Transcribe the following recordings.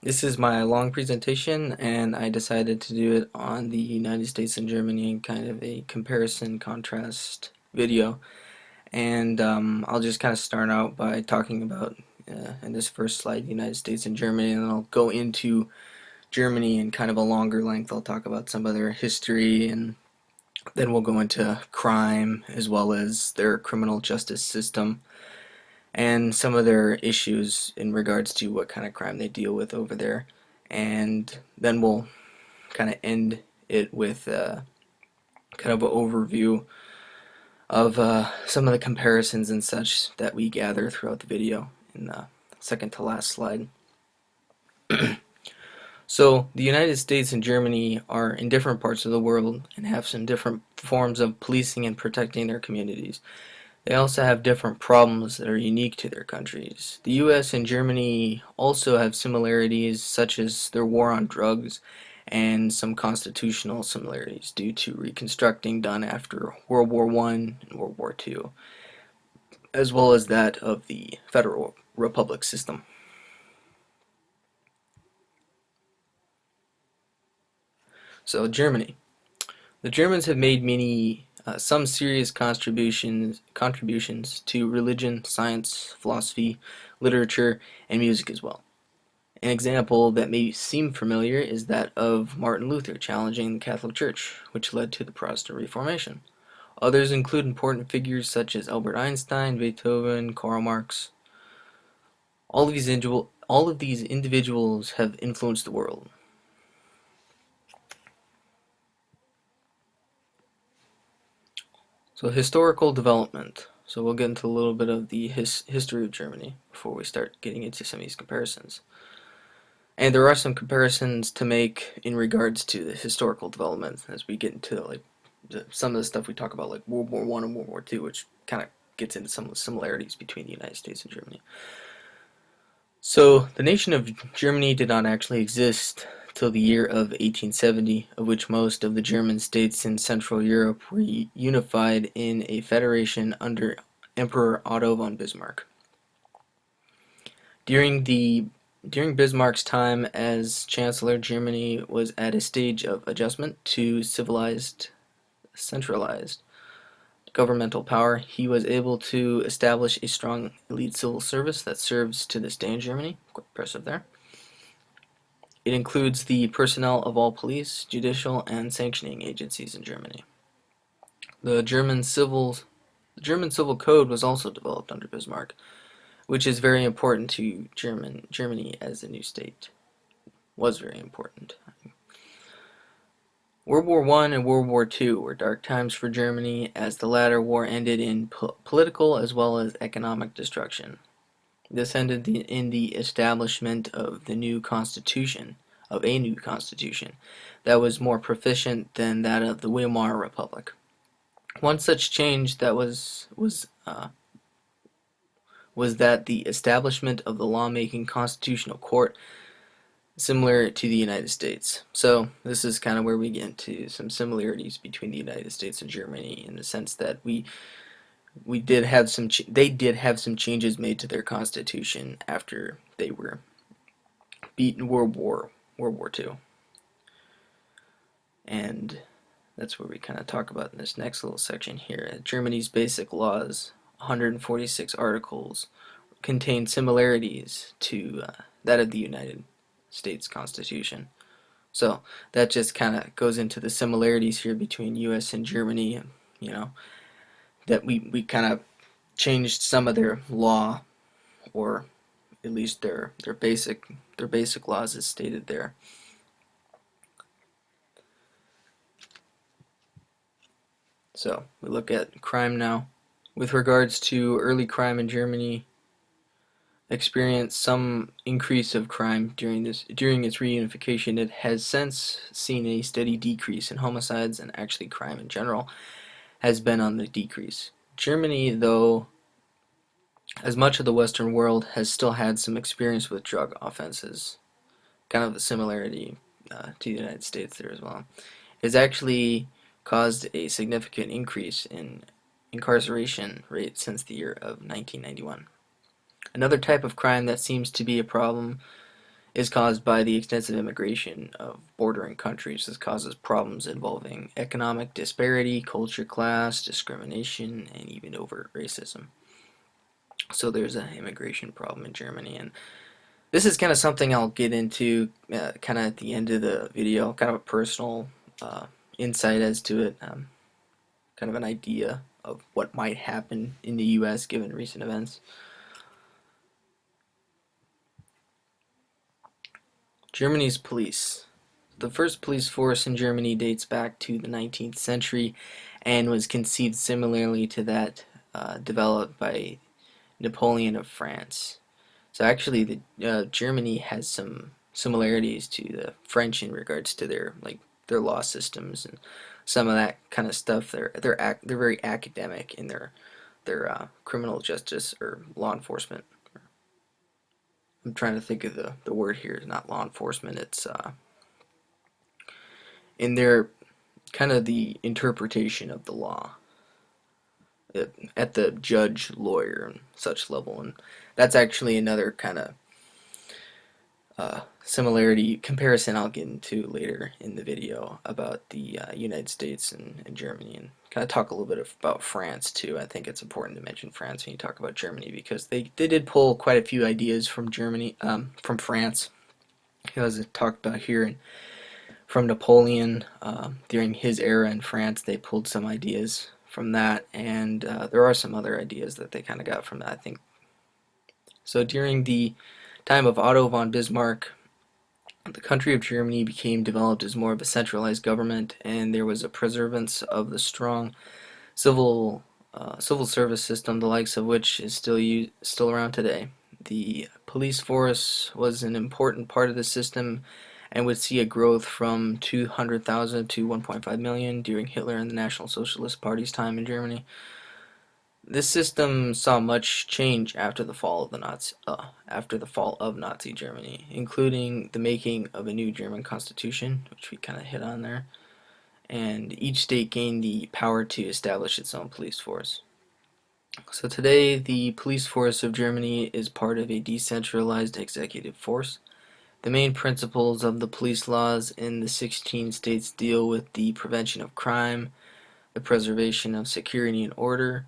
This is my long presentation, and I decided to do it on the United States and Germany, kind of a comparison contrast video. And I'll just kind of start out by talking about, in this first slide, the United States and Germany, and then I'll go into Germany in kind of a longer length. I'll talk about some of their history, and then we'll go into crime as well as their criminal justice system and some of their issues in regards to what kind of crime they deal with over there. And then we'll kind of end it with kind of an overview of some of the comparisons and such that we gather throughout the video in the second to last slide. So the United States and Germany are in different parts of the world and have some different forms of policing and protecting their communities. They also have different problems that are unique to their countries. The US and Germany also have similarities such as their war on drugs and some constitutional similarities due to reconstructing done after World War I and World War II, as well as that of the Federal Republic system. So Germany. The Germans have made some serious contributions to religion, science, philosophy, literature, and music as well. An example that may seem familiar is that of Martin Luther challenging the Catholic Church, which led to the Protestant Reformation. Others include important figures such as Albert Einstein, Beethoven, Karl Marx. All of these individuals have influenced the world. So historical development. So we'll get into a little bit of the history of Germany before we start getting into some of these comparisons. And there are some comparisons to make in regards to the historical development as we get into some of the stuff we talk about, like World War I and World War II, which kind of gets into some of the similarities between the United States and Germany. So the nation of Germany did not actually exist till the year of 1870, of which most of the German states in Central Europe were unified in a federation under Emperor Otto von Bismarck. During Bismarck's time as Chancellor, Germany was at a stage of adjustment to civilized, centralized governmental power. He was able to establish a strong elite civil service that serves to this day in Germany. Quite impressive there. It includes the personnel of all police, judicial, and sanctioning agencies in Germany. The German civil code was also developed under Bismarck, which is very important to Germany as a new state. Was very important. World War I and World War II were dark times for Germany, as the latter war ended in political as well as economic destruction. This ended in the establishment of a new constitution that was more proficient than that of the Weimar Republic. One such change that was that the establishment of the lawmaking constitutional court, similar to the United States. So this is kind of where we get into some similarities between the United States and Germany, in the sense that they did have some changes made to their constitution after they were beaten World War II. And that's where we kind of talk about in this next little section here. Germany's basic laws, 146 articles, contain similarities to that of the United States Constitution. So that just kind of goes into the similarities here between U.S. and Germany, that we kind of changed some of their law, or at least their basic laws as stated there. So we look at crime now. With regards to early crime in Germany, experienced some increase of crime during its reunification. It has since seen a steady decrease in homicides, and actually crime in general has been on the decrease. Germany, though, as much of the Western world, has still had some experience with drug offenses. Kind of a similarity to the United States there as well. It has actually caused a significant increase in incarceration rate since the year of 1991. Another type of crime that seems to be a problem is caused by the extensive immigration of bordering countries. This causes problems involving economic disparity, culture class, discrimination, and even overt racism. So there's an immigration problem in Germany, and this is kind of something I'll get into kind of at the end of the video, kind of a personal insight as to it, kind of an idea of what might happen in the U.S. given recent events. Germany's police. The first police force in Germany dates back to the 19th century and was conceived similarly to that developed by Napoleon of France. So actually, Germany has some similarities to the French in regards to their law systems and some of that kind of stuff. They're very academic in their criminal justice or law enforcement. I'm trying to think of the word here. It's not law enforcement. It's in their kind of the interpretation of the law at the judge, lawyer, and such level. And that's actually another kind of similarity comparison I'll get into later in the video about the United States and Germany, and kind of talk a little bit about France too. I think it's important to mention France when you talk about Germany because they did pull quite a few ideas from Germany, from France, as I talked about here, and from Napoleon during his era in France. They pulled some ideas from that, and there are some other ideas that they kind of got from that, I think. So during the time of Otto von Bismarck, the country of Germany became developed as more of a centralized government, and there was a preservance of the strong civil service system, the likes of which is still around today. The police force was an important part of the system and would see a growth from 200,000 to 1.5 million during Hitler and the National Socialist Party's time in Germany. This system saw much change after the fall of Nazi Germany, including the making of a new German constitution, which we kind of hit on there, and each state gained the power to establish its own police force. So today, the police force of Germany is part of a decentralized executive force. The main principles of the police laws in the 16 states deal with the prevention of crime, the preservation of security and order,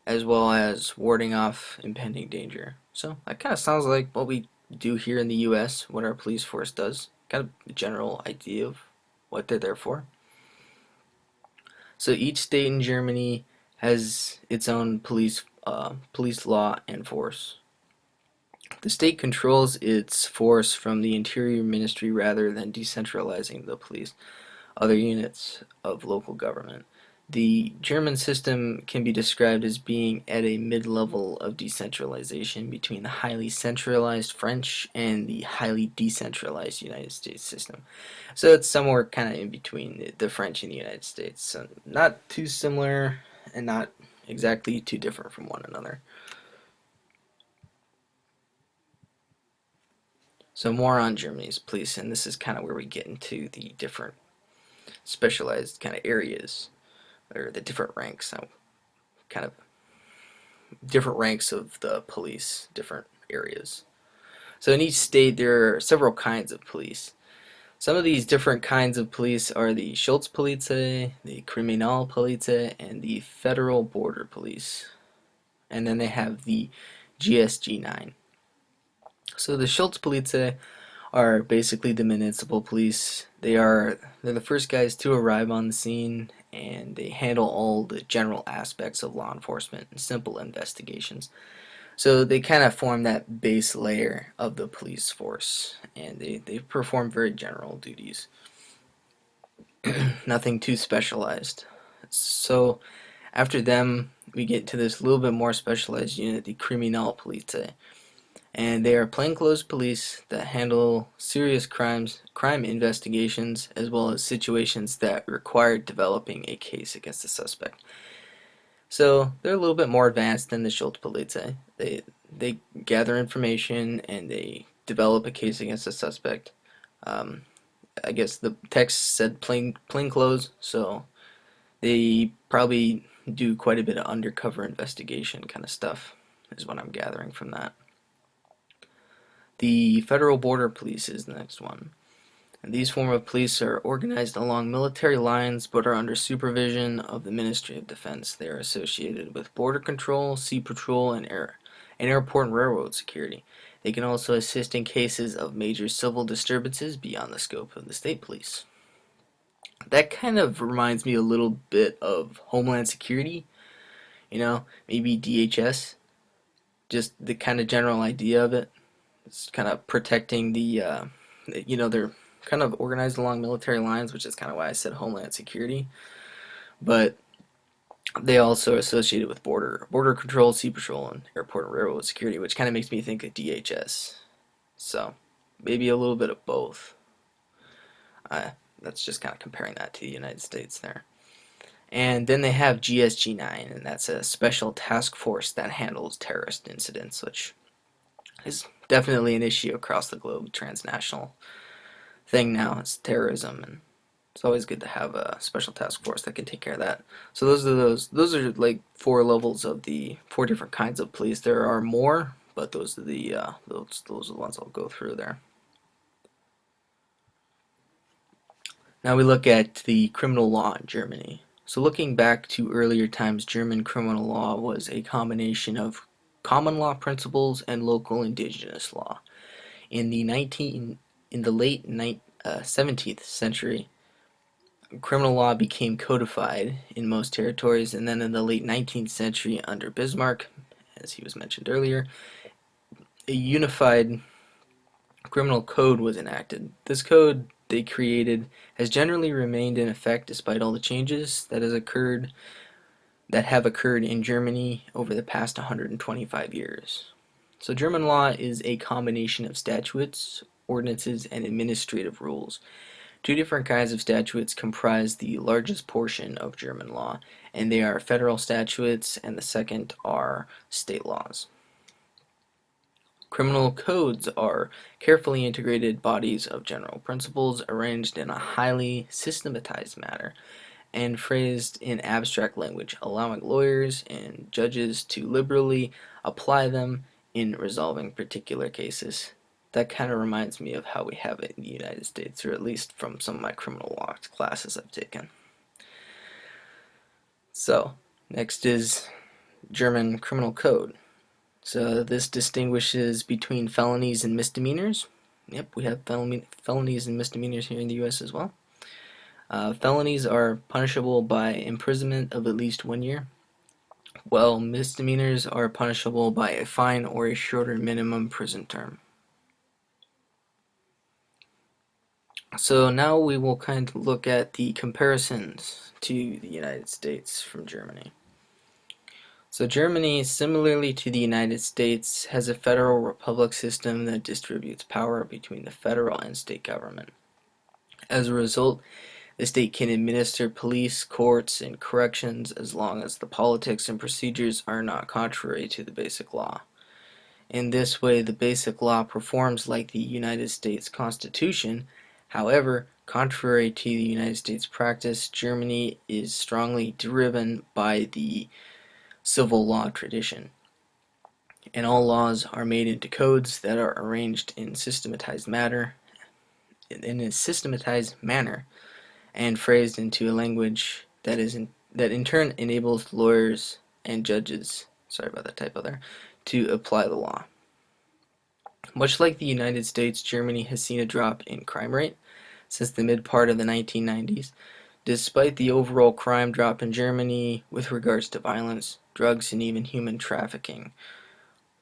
as well as warding off impending danger. So that kind of sounds like what we do here in the U.S., what our police force does. Kind of a general idea of what they're there for. So each state in Germany has its own police law and force. The state controls its force from the Interior Ministry rather than decentralizing the police, other units of local government. The German system can be described as being at a mid-level of decentralization between the highly centralized French and the highly decentralized United States system. So it's somewhere kind of in between the French and the United States. So not too similar and not exactly too different from one another. So more on Germany's police, and this is kind of where we get into the different specialized kind of areas, or the different ranks, so kind of different ranks of the police, different areas. So in each state there are several kinds of police. Some of these different kinds of police are the Schutzpolizei, the Kriminalpolizei, and the Federal Border Police. And then they have the GSG-9. So the Schutzpolizei are basically the municipal police. They're the first guys to arrive on the scene, and they handle all the general aspects of law enforcement and simple investigations. So they kind of form that base layer of the police force, and they perform very general duties. Nothing too specialized. So after them, we get to this little bit more specialized unit, the Kriminalpolizei. And they are plainclothes police that handle serious crime investigations, as well as situations that require developing a case against a suspect. So they're a little bit more advanced than the Schutzpolizei. They gather information and they develop a case against a suspect. I guess the text said plainclothes, so they probably do quite a bit of undercover investigation kind of stuff, is what I'm gathering from that. The Federal Border Police is the next one. And these form of police are organized along military lines but are under supervision of the Ministry of Defense. They are associated with border control, sea patrol, and airport and railroad security. They can also assist in cases of major civil disturbances beyond the scope of the state police. That kind of reminds me a little bit of Homeland Security, maybe DHS, just the kind of general idea of it. It's kind of protecting they're kind of organized along military lines, which is kind of why I said Homeland Security. But they also are associated with border control, sea patrol, and airport and railroad security, which kind of makes me think of DHS. So maybe a little bit of both. That's just kind of comparing that to the United States there. And then they have GSG-9, and that's a special task force that handles terrorist incidents, which is definitely an issue across the globe, transnational thing now. It's terrorism, and it's always good to have a special task force that can take care of that. So those are like 4 levels of the 4 different kinds of police. There are more, but those are the ones I'll go through there. Now we look at the criminal law in Germany. So looking back to earlier times, German criminal law was a combination of common law principles and local indigenous law. In the late 17th century, criminal law became codified in most territories, and then in the late 19th century, under Bismarck, as he was mentioned earlier, a unified criminal code was enacted. This code they created has generally remained in effect despite all the changes that have occurred in Germany over the past 125 years. So German law is a combination of statutes, ordinances, and administrative rules. 2 different kinds of statutes comprise the largest portion of German law, and they are federal statutes, and the second are state laws. Criminal codes are carefully integrated bodies of general principles arranged in a highly systematized manner and phrased in abstract language, allowing lawyers and judges to liberally apply them in resolving particular cases. That kind of reminds me of how we have it in the United States, or at least from some of my criminal law classes I've taken. So, next is German criminal code. So this distinguishes between felonies and misdemeanors. Yep, we have felonies and misdemeanors here in the U.S. as well. Felonies are punishable by imprisonment of at least 1 year, while misdemeanors are punishable by a fine or a shorter minimum prison term. So now we will kind of look at the comparisons to the United States from Germany. So Germany, similarly to the United States, has a federal republic system that distributes power between the federal and state government. As a result, the state can administer police, courts, and corrections as long as the politics and procedures are not contrary to the basic law. In this way, the basic law performs like the United States Constitution. However, contrary to the United States practice, Germany is strongly driven by the civil law tradition, and all laws are made into codes that are arranged in a systematized manner and phrased into a language that in turn enables lawyers and judges, sorry about that typo there, to apply the law. Much like the United States, Germany has seen a drop in crime rate since the mid-part of the 1990s. Despite the overall crime drop in Germany with regards to violence, drugs, and even human trafficking,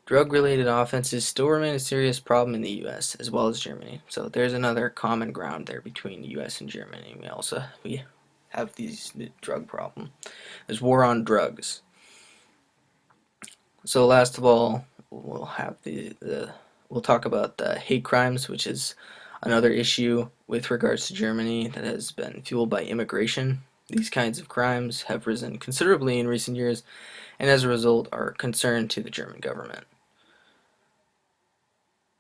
drug-related offenses still remain a serious problem in the U.S. as well as Germany. So there's another common ground there between the U.S. and Germany. We have these drug problem. There's war on drugs. So last of all, we'll have we'll talk about the hate crimes, which is another issue with regards to Germany that has been fueled by immigration. These kinds of crimes have risen considerably in recent years, and as a result are a concern to the German government.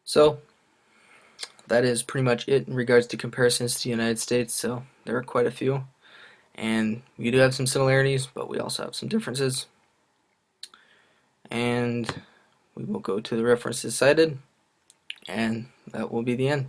So that is pretty much it in regards to comparisons to the United States. So there are quite a few, and we do have some similarities, but we also have some differences. And we will go to the references cited. And that will be the end.